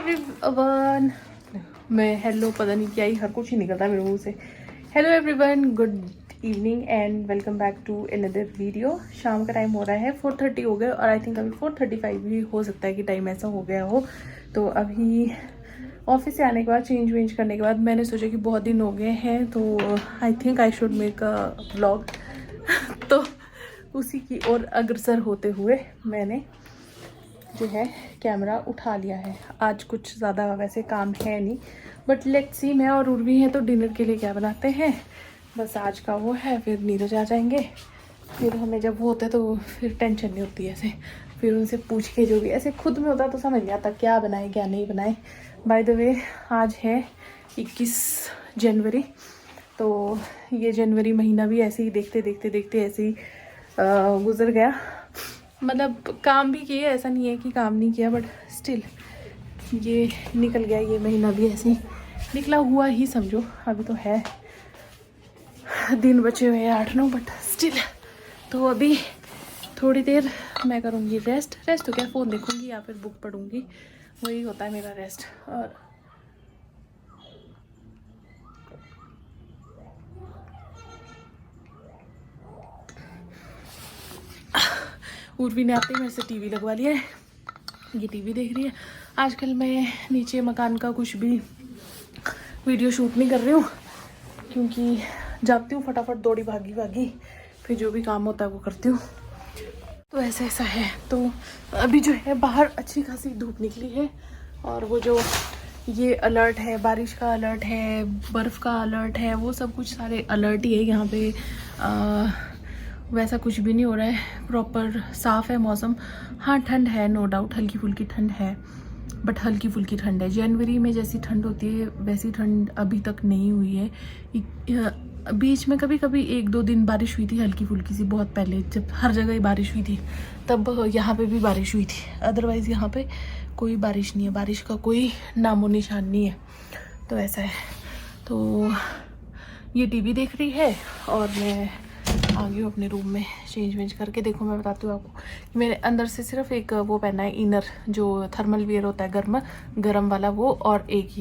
Everyone, मैं hello पता नहीं क्या ही हर कुछ ही निकलता है मेरे मुंह से। Hello everyone, good evening and welcome back to another video. शाम का टाइम हो रहा है, 4:30 हो गया और आई थिंक अभी 4:35 भी हो सकता है कि टाइम ऐसा हो गया हो। तो अभी ऑफिस से आने के बाद चेंज वेंज करने के बाद मैंने सोचा कि बहुत दिन हो गए हैं तो I think I should make a vlog. तो उसी की ओर अग्रसर होते हुए मैंने जो है कैमरा उठा लिया है। आज कुछ ज़्यादा वैसे काम है नहीं, बट लेट्स सी, मैं और उर्वी हैं तो डिनर के लिए क्या बनाते हैं, बस आज का वो है। फिर नीरज आ जाएंगे, फिर हमें जब वो होता है तो फिर टेंशन नहीं होती ऐसे। फिर उनसे पूछ के जो भी ऐसे खुद में होता तो समझ नहीं आता क्या बनाए क्या नहीं बनाए। बाय द वे आज है 21 जनवरी, तो ये जनवरी महीना भी ऐसे ही देखते देखते देखते ऐसे ही गुजर गया। मतलब काम भी किए, ऐसा नहीं है कि काम नहीं किया, बट स्टिल ये निकल गया। ये महीना भी ऐसे ही निकला हुआ ही समझो। अभी तो है दिन बचे हुए हैं 8-9, बट स्टिल। तो अभी थोड़ी देर मैं करूँगी रेस्ट तो क्या, फ़ोन देखूँगी या फिर बुक पढ़ूँगी, वही होता है मेरा रेस्ट। और उर्वी ने आते ही मेरे से टीवी लगवा लिया है, ये टीवी देख रही है। आजकल मैं नीचे मकान का कुछ भी वीडियो शूट नहीं कर रही हूँ, क्योंकि जाती हूँ फटाफट दौड़ी भागी फिर जो भी काम होता है वो करती हूँ। तो ऐसा है। तो अभी जो है बाहर अच्छी खासी धूप निकली है, और वो जो ये अलर्ट है, बारिश का अलर्ट है, बर्फ़ का अलर्ट है, वो सब कुछ सारे अलर्ट ही है यहाँ पे। वैसा कुछ भी नहीं हो रहा है, प्रॉपर साफ़ है मौसम। हाँ ठंड है, नो डाउट, हल्की फुल्की ठंड है, बट हल्की फुल्की ठंड है। जनवरी में जैसी ठंड होती है वैसी ठंड अभी तक नहीं हुई है। बीच में कभी कभी 1-2 दिन बारिश हुई थी हल्की फुल्की सी, बहुत पहले जब हर जगह ही बारिश हुई थी तब यहाँ पे भी बारिश हुई थी। अदरवाइज़ यहाँ पे कोई बारिश नहीं है, बारिश का कोई नामो निशान नहीं है। तो ऐसा है। तो ये टीवी देख रही है और मैं आ गई हूँ अपने रूम में चेंज वेंज करके। देखो मैं बताती हूँ आपको, मेरे अंदर से सिर्फ एक वो पहना है इनर, जो थर्मल वियर होता है गरम वाला वो, और एक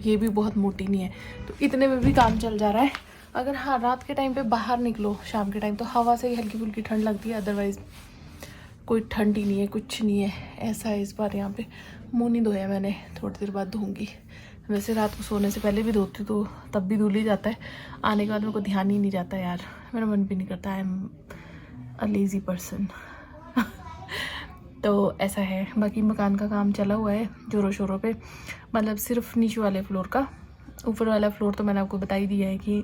ये भी बहुत मोटी नहीं है। तो इतने में भी काम चल जा रहा है। अगर हाँ रात के टाइम पे बाहर निकलो शाम के टाइम तो हवा से ही हल्की फुल्की ठंड लगती है, अदरवाइज़ कोई ठंड ही नहीं है, कुछ नहीं है। ऐसा है इस बार यहाँ पे। मुँह नहीं धोया मैंने, थोड़ी देर बाद धोऊँगी। वैसे रात को सोने से पहले भी धोती तो तब भी धुल ही जाता है। आने के बाद मेरे को ध्यान ही नहीं जाता यार, मेरा मन भी नहीं करता। I am a lazy person. तो ऐसा है। बाकी मकान का काम चला हुआ है जोरों शोरों पे, मतलब सिर्फ नीचे वाले फ्लोर का। ऊपर वाला फ्लोर तो मैंने आपको बता ही दिया है कि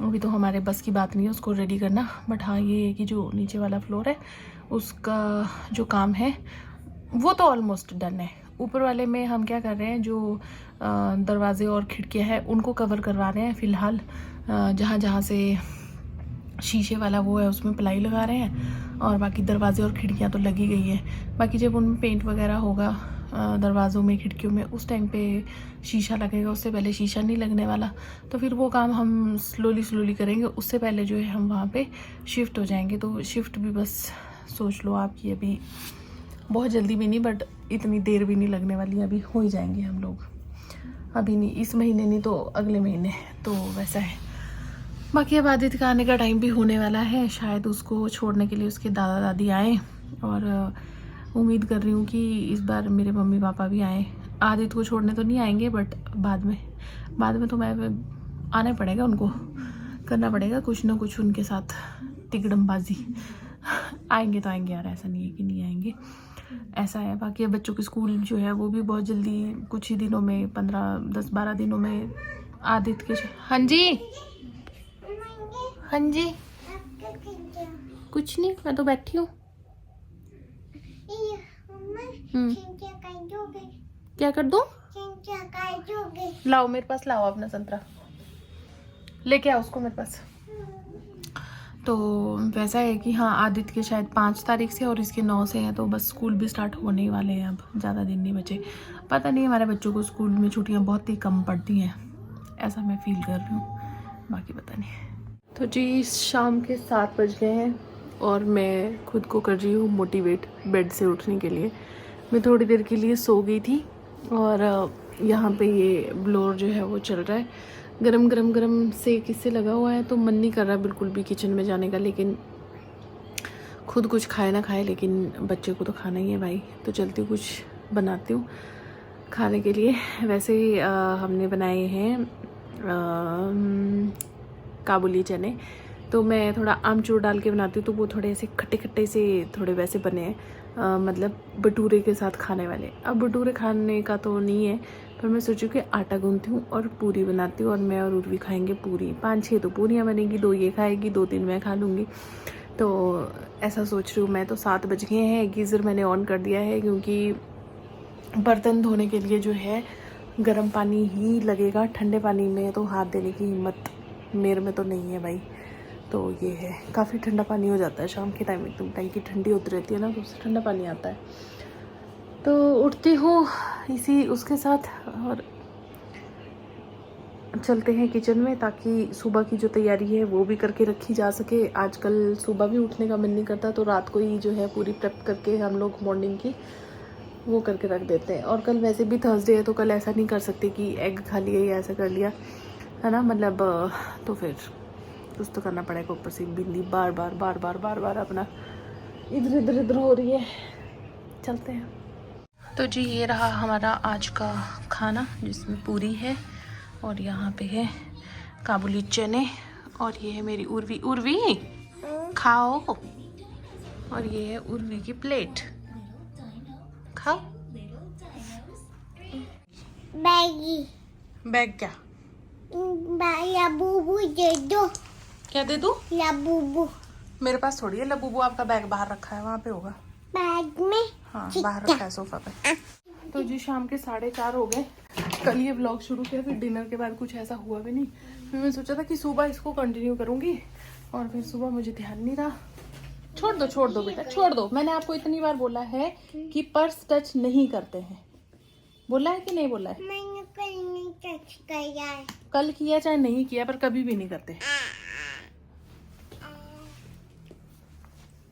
अभी तो हमारे बस की बात नहीं है उसको रेडी करना। बट हाँ ये है कि जो नीचे वाला फ्लोर है उसका जो काम है वो तो ऑलमोस्ट डन है। ऊपर वाले में हम क्या कर रहे हैं, जो दरवाजे और खिड़कियाँ हैं उनको कवर करवा रहे हैं फ़िलहाल। जहाँ जहाँ से शीशे वाला वो है उसमें प्लाई लगा रहे हैं, और बाकी दरवाजे और खिड़कियाँ तो लगी गई हैं। बाकी जब उनमें पेंट वगैरह होगा दरवाज़ों में खिड़कियों में, उस टाइम पे शीशा लगेगा, उससे पहले शीशा नहीं लगने वाला। तो फिर वो काम हम स्लोली करेंगे, उससे पहले जो है हम वहाँ पे शिफ्ट हो जाएंगे। तो शिफ्ट भी बस सोच लो आप कि अभी बहुत जल्दी भी नहीं, बट इतनी देर भी नहीं लगने वाली, अभी हो ही जाएंगे हम लोग। अभी नहीं, इस महीने नहीं तो अगले महीने। तो वैसा है। बाकी अब आदित्य का आने का टाइम भी होने वाला है, शायद उसको छोड़ने के लिए उसके दादा दादी आए, और उम्मीद कर रही हूँ कि इस बार मेरे मम्मी पापा भी आए। आदित्य को छोड़ने तो नहीं आएंगे, बट बाद में तो मैं आना पड़ेगा, उनको करना पड़ेगा कुछ ना कुछ उनके साथ तिकड़मबाजी। आएंगे तो आएंगे यार, ऐसा नहीं है कि नहीं आएंगे, ऐसा है। बाकी अब बच्चों के स्कूल जो है वो भी बहुत जल्दी, कुछ ही दिनों में, 10-12 दिनों में आदित्य के। हाँ जी हाँ जी, कुछ नहीं, मैं तो बैठी हूँ। क्या कर दूँ? लाओ मेरे पास, लाओ अपना संतरा लेके आओ उसको मेरे पास। तो वैसा है कि हाँ आदित्य के शायद 5 तारीख से और इसके 9 से हैं, तो बस स्कूल भी स्टार्ट होने ही वाले हैं। अब ज़्यादा दिन नहीं बचे। पता नहीं हमारे बच्चों को स्कूल में छुट्टियाँ बहुत ही कम पड़ती हैं, ऐसा मैं फील कर रही हूँ, बाकी पता नहीं। तो जी शाम के 7 बज गए हैं और मैं खुद को कर रही हूँ मोटिवेट बेड से उठने के लिए। मैं थोड़ी देर के लिए सो गई थी और यहाँ पे ये ब्लोअर जो है वो चल रहा है, गरम गरम गरम से किससे लगा हुआ है, तो मन नहीं कर रहा बिल्कुल भी किचन में जाने का, लेकिन खुद कुछ खाए ना खाए लेकिन बच्चे को तो खाना ही है भाई, तो चलती कुछ बनाती हूँ खाने के लिए। वैसे हमने बनाए हैं काबुली चने, तो मैं थोड़ा आमचूर डाल के बनाती हूँ, तो वो थोड़े ऐसे खट्टे खट्टे से थोड़े वैसे बने हैं, मतलब भटूरे के साथ खाने वाले। अब भटूरे खाने का तो नहीं है, पर मैं सोचूं कि आटा गूंथती हूँ और पूरी बनाती हूँ, और मैं और उर्वी खाएंगे पूरी। 5-6 तो पूरियाँ बनेंगी, 2 ये खाएगी, 2-3 मैं खा लूँगी। तो ऐसा सोच रही हूँ मैं। तो 7 बज गए हैं, गीज़र मैंने ऑन कर दिया है, क्योंकि बर्तन धोने के लिए जो है गर्म पानी ही लगेगा, ठंडे पानी में तो हाथ देने की हिम्मत मेरे में तो नहीं है भाई। तो ये है, काफ़ी ठंडा पानी हो जाता है शाम के टाइम, एकदम टंकी ठंडी होती रहती है ना, तो उससे ठंडा पानी आता है। तो उठती हूँ इसी उसके साथ और चलते हैं किचन में, ताकि सुबह की जो तैयारी है वो भी करके रखी जा सके। आजकल सुबह भी उठने का मन नहीं करता, तो रात को ही जो है पूरी प्रेप करके हम लोग मॉर्निंग की वो करके रख देते हैं। और कल वैसे भी थर्सडे है, तो कल ऐसा नहीं कर सकते कि एग खा लिया या ऐसा कर लिया, है ना, मतलब तो फिर कुछ तो करना पड़ेगा। ऊपर से बिल्ली बार बार अपना इधर हो रही है। चलते हैं। तो जी ये रहा हमारा आज का खाना, जिसमें पूरी है और यहाँ पे है काबुली चने, और ये है मेरी उर्वी खाओ, और ये है उर्वी की प्लेट, खाओ। बैग क्या? लबूबू दे दो। क्या दे दूँ? लबूबू। मेरे पास थोड़ी है लबूबू, आपका बैग बाहर रखा है, वहाँ पे होगा। बैग में? हाँ बाहर रखा है सोफा पे। तो जी शाम के 4:30 हो गए। कल ये व्लॉग शुरू किया, फिर डिनर के बाद कुछ ऐसा हुआ भी नहीं। फिर मैं सोचा था कि सुबह इसको कंटिन्यू करूँगी, और फिर सुबह मुझे ध्यान नहीं रहा। छोड़ दो बेटा, छोड़ दो। मैंने आपको इतनी बार बोला है कि पर्स टच नहीं करते हैं, बोला है कि नहीं बोला है? मैंने कल नहीं टच किया है। कल किया चाहे नहीं किया, पर कभी भी नहीं करते।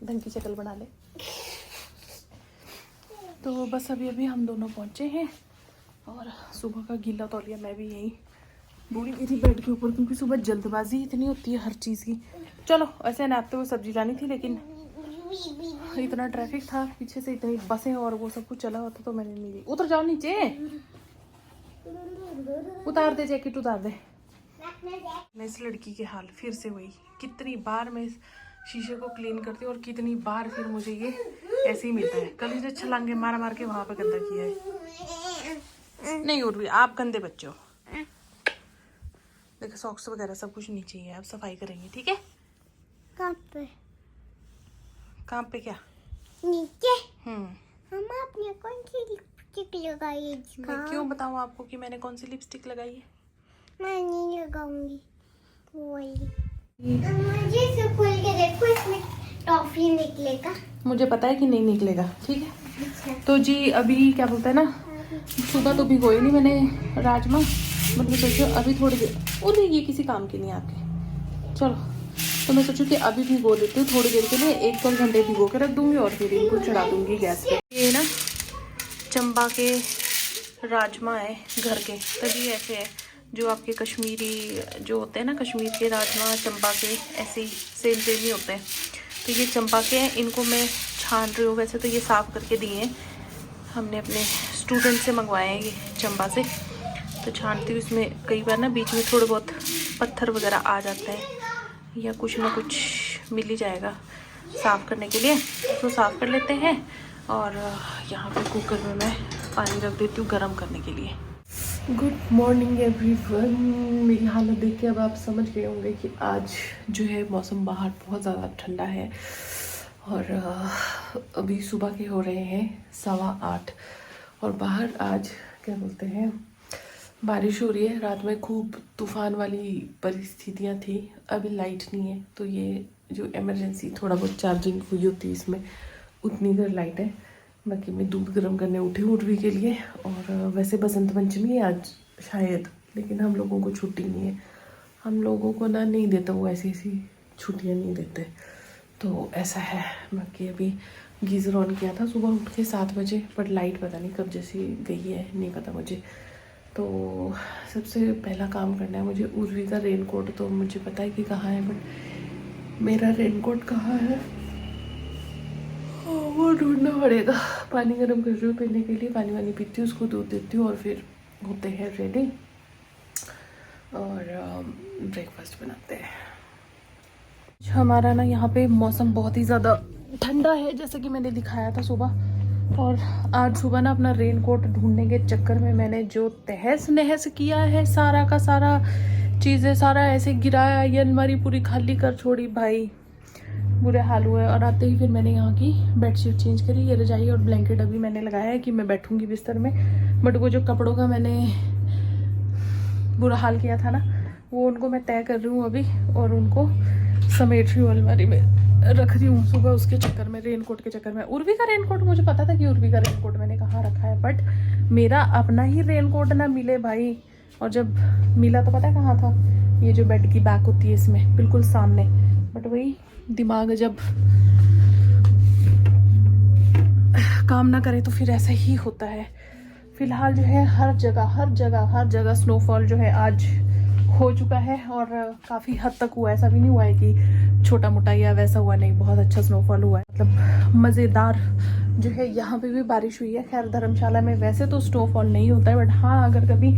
ढंग की शक्ल बना ले। तो बस अभी हम दोनों पहुंचे हैं, और सुबह का गीला तौलिया मैं भी यहीं बूढ़ी मेरी बेड के ऊपर, क्योंकि सुबह जल्दबाजी इतनी होती है हर चीज़ की। चलो ऐसे नापते हुए सब्जी लानी थी, लेकिन इतना ट्रैफिक था पीछे से, इतनी बसें और वो सब कुछ चला होता तो मैंने नहीं ली। उतर जाओ नीचे, उतार दे जैकेट, उतार दे। मैं इस लड़की के हाल फिर से वही, कितनी बार मैं इस शीशे को क्लीन करती हूँ और कितनी बार फिर मुझे ये ऐसे ही मिलता है। कल इसे छलांगे मार के वहां पे गंदा किया है। नहीं उर्वी, आप गंदे बच्चे हो। देखो सॉक्स वगैरह सब कुछ नीचे ही है, अब सफाई करेंगे, ठीक है? कहाँ पे क्या? नीचे। हम आपने कौन सी लिपस्टिक लगाई है? मैं क्यों बताऊँ आपको कि मैंने कौन सी लिपस्टिक लगाई है? मैं नहीं लगाऊंगी मुझे से खोल के देखो, इसमें टॉफी निकलेगा। मुझे पता है कि नहीं निकलेगा, ठीक है। तो जी अभी क्या बोलते हैं ना, सुबह तो भिगोई नहीं मैंने राजमा, मतलब सोचो अभी थोड़ी देर, और ये किसी काम की नहीं आपके, चलो। तो मैं सोचूं कि अभी भिगो देती हूँ थोड़ी देर के लिए, 1-2 घंटे भिगो के रख दूंगी, और फिर इनको चढ़ा दूंगी गैस पे। ये ना चंबा के राजमा है घर के, तभी ऐसे है। जो आपके कश्मीरी जो होते हैं ना, कश्मीर के राजमा चंबा के ऐसे ही सेम ही होते हैं। तो ये चंबा के हैं, इनको मैं छान रही हूँ। वैसे तो ये साफ़ करके दिए हैं, हमने अपने स्टूडेंट से मंगवाए हैं ये चंबा से। तो छानती हूँ, इसमें कई बार ना बीच में थोड़े बहुत पत्थर वगैरह आ जाते हैं, या कुछ ना कुछ मिल ही जाएगा साफ़ करने के लिए। तो साफ़ कर लेते हैं, और यहाँ पे कुकर में मैं पानी रख देती हूँ गर्म करने के लिए। Good morning everyone. मेरी हालत देख के अब आप समझ गए होंगे कि आज जो है मौसम बाहर बहुत ज़्यादा ठंडा है, और अभी सुबह के हो रहे हैं 8:15, और बाहर आज क्या बोलते हैं बारिश हो रही है। रात में खूब तूफ़ान वाली परिस्थितियाँ थी। अभी लाइट नहीं है, तो ये जो इमरजेंसी थोड़ा बहुत चार्जिंग हुई होती है इसमें, उतनी देर लाइट है। बाकी मैं दूध गर्म करने उठी उर्वी के लिए, और वैसे बसंत पंचमी है आज शायद, लेकिन हम लोगों को छुट्टी नहीं है। हम लोगों को ना नहीं देता वो, ऐसी छुट्टियाँ नहीं देते, तो ऐसा है। बाकी अभी गीज़र ऑन किया था सुबह उठ के 7 बजे, पर लाइट पता नहीं कब जैसी गई है, नहीं पता मुझे। तो सबसे पहला काम करना है मुझे उर्वी का रेनकोट। तो मुझे पता है कि कहाँ है, बट मेरा रेनकोट कहाँ है वो ढूंढना पड़ेगा। पानी गर्म कर रही हूँ पीने के लिए, पानी वानी पीती हूँ, उसको दूध देती हूँ और फिर होते हैं रेडी और ब्रेकफास्ट बनाते हैं। हमारा ना यहाँ पे मौसम बहुत ही ज़्यादा ठंडा है, जैसे कि मैंने दिखाया था सुबह। और आज सुबह ना अपना रेनकोट ढूंढने के चक्कर में मैंने जो तहस नहस किया है, सारा का सारा चीज़ें सारा ऐसे गिराया, ये अलमारी पूरी खाली कर छोड़ी भाई, बुरे हाल हुए। और आते ही फिर मैंने यहाँ की बेडशीट चेंज करी, ये रजाई और ब्लैंकेट अभी मैंने लगाया है कि मैं बैठूंगी बिस्तर में। बट वो जो कपड़ों का मैंने बुरा हाल किया था ना, वो उनको मैं तय कर रही हूँ अभी और उनको समेट रही हूँ, अलमारी में रख रही हूँ सुबह। उसके चक्कर में, रेनकोट के चक्कर में, उर्वी का रेनकोट मुझे पता था कि उर्वी का रेनकोट मैंने कहाँ रखा है, बट मेरा अपना ही रेनकोट ना मिले भाई। और जब मिला तो पता है कहाँ था, ये जो बेड की बैक होती है इसमें बिल्कुल सामने। बट वही दिमाग जब काम ना करे तो फिर ऐसा ही होता है। फिलहाल जो है हर जगह स्नोफॉल जो है आज हो चुका है और काफ़ी हद तक हुआ है। ऐसा भी नहीं हुआ है कि छोटा मोटा या वैसा हुआ, नहीं, बहुत अच्छा स्नोफॉल हुआ है, मतलब मज़ेदार जो है। यहाँ पे भी बारिश हुई है। खैर धर्मशाला में वैसे तो स्नोफॉल नहीं होता है, बट हाँ अगर कभी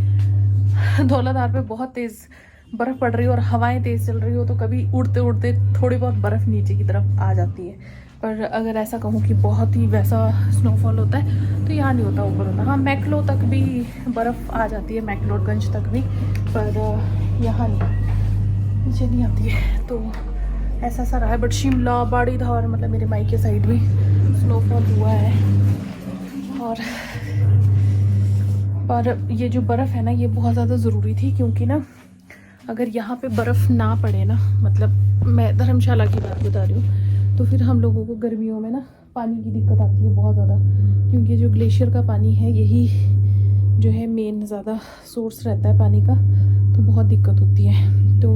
धौलाधार पे बहुत तेज़ बर्फ़ पड़ रही हो और हवाएं तेज़ चल रही हो तो कभी उड़ते उड़ते थोड़ी बहुत बर्फ़ नीचे की तरफ आ जाती है। पर अगर ऐसा कहूँ कि बहुत ही वैसा स्नोफॉल होता है तो यहाँ नहीं होता, ऊपर होता। हाँ मैक्लो तक भी बर्फ़ आ जाती है, मैक्लोडगंज तक भी, पर यहाँ नहीं, नीचे नहीं आती है। तो ऐसा सा रहा है। बट शिमला, बाड़ी धार, मतलब मेरे मायके साइड भी स्नोफॉल हुआ है। और पर ये जो बर्फ़ है ना, ये बहुत ज़्यादा ज़रूरी थी, क्योंकि ना अगर यहाँ पे बर्फ़ ना पड़े ना, मतलब मैं धर्मशाला की बात बता रही हूँ, तो फिर हम लोगों को गर्मियों में ना पानी की दिक्कत आती है बहुत ज़्यादा, क्योंकि जो ग्लेशियर का पानी है यही जो है मेन ज़्यादा सोर्स रहता है पानी का, तो बहुत दिक्कत होती है। तो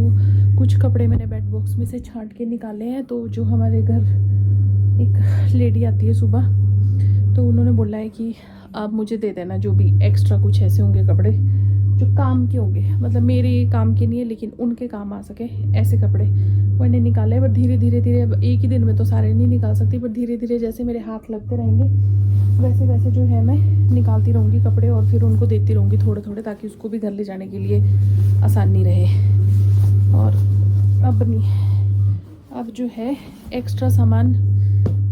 कुछ कपड़े मैंने बेड बॉक्स में से छांट के निकाले हैं। तो जो हमारे घर एक लेडी आती है सुबह, तो उन्होंने बोला है कि आप मुझे दे देना जो भी एक्स्ट्रा कुछ ऐसे होंगे कपड़े जो काम के होंगे, मतलब मेरे काम के नहीं है लेकिन उनके काम आ सके, ऐसे कपड़े मैंने निकाले। बट धीरे धीरे अब एक ही दिन में तो सारे नहीं निकाल सकती, बट धीरे धीरे जैसे मेरे हाथ लगते रहेंगे वैसे वैसे जो है मैं निकालती रहूँगी कपड़े और फिर उनको देती रहूँगी थोड़े थोड़े, ताकि उसको भी घर ले जाने के लिए आसानी रहे। और अब नहीं, अब जो है एक्स्ट्रा सामान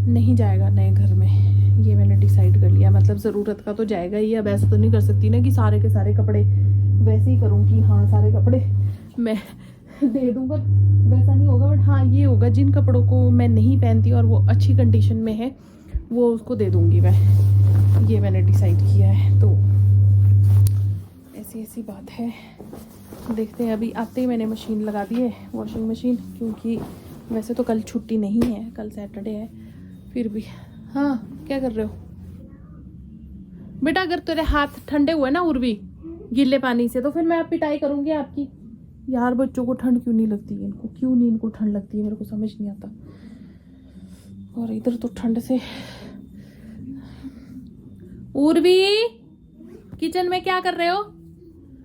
नहीं जाएगा नए घर में, ये मैंने डिसाइड कर लिया। मतलब ज़रूरत का तो जाएगा ही। अब ऐसा तो नहीं कर सकती ना कि सारे के सारे कपड़े वैसे ही करूँ कि हाँ सारे कपड़े मैं दे दूँ, पर वैसा नहीं होगा। बट हाँ ये होगा, जिन कपड़ों को मैं नहीं पहनती और वो अच्छी कंडीशन में है वो उसको दे दूँगी मैं, ये मैंने डिसाइड किया है। तो ऐसी बात है। देखते हैं, अभी आते ही मैंने मशीन लगा दी है, वॉशिंग मशीन, क्योंकि वैसे तो कल छुट्टी नहीं है, कल सैटरडे है, फिर भी। हाँ क्या कर रहे हो बेटा? अगर तेरे हाथ ठंडे हुए ना उर्वी गीले पानी से, तो फिर मैं पिटाई करूँगी आपकी। यार बच्चों को ठंड क्यों नहीं लगती है, इनको क्यों नहीं, इनको ठंड लगती है, मेरे को समझ नहीं आता। और इधर तो ठंड से। उर्वी किचन में क्या कर रहे हो?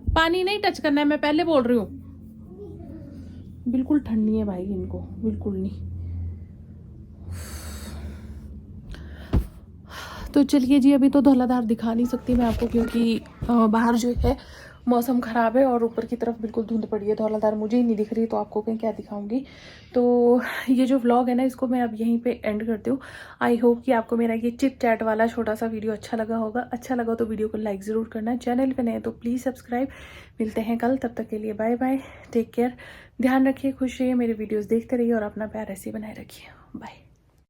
पानी नहीं टच करना है, मैं पहले बोल रही हूँ। बिल्कुल ठंड नहीं है भाई इनको, बिल्कुल नहीं। तो चलिए जी, अभी तो धौलाधार दिखा नहीं सकती मैं आपको, क्योंकि बाहर जो है मौसम ख़राब है और ऊपर की तरफ बिल्कुल धुंध पड़ी है। धौलाधार मुझे ही नहीं दिख रही, तो आपको क्या दिखाऊंगी। तो ये जो व्लॉग है ना, इसको मैं अब यहीं पे एंड करती हूँ। आई होप कि आपको मेरा ये चिट चैट वाला छोटा सा वीडियो अच्छा लगा होगा। अच्छा लगा तो वीडियो को लाइक ज़रूर करना, चैनल पे नए तो प्लीज़ सब्सक्राइब। मिलते हैं कल, तब तक के लिए बाय बाय, टेक केयर, ध्यान रखिए, खुश रहिए, मेरे वीडियोज़ देखते रहिए और अपना प्यार ऐसे बनाए रखिए। बाय।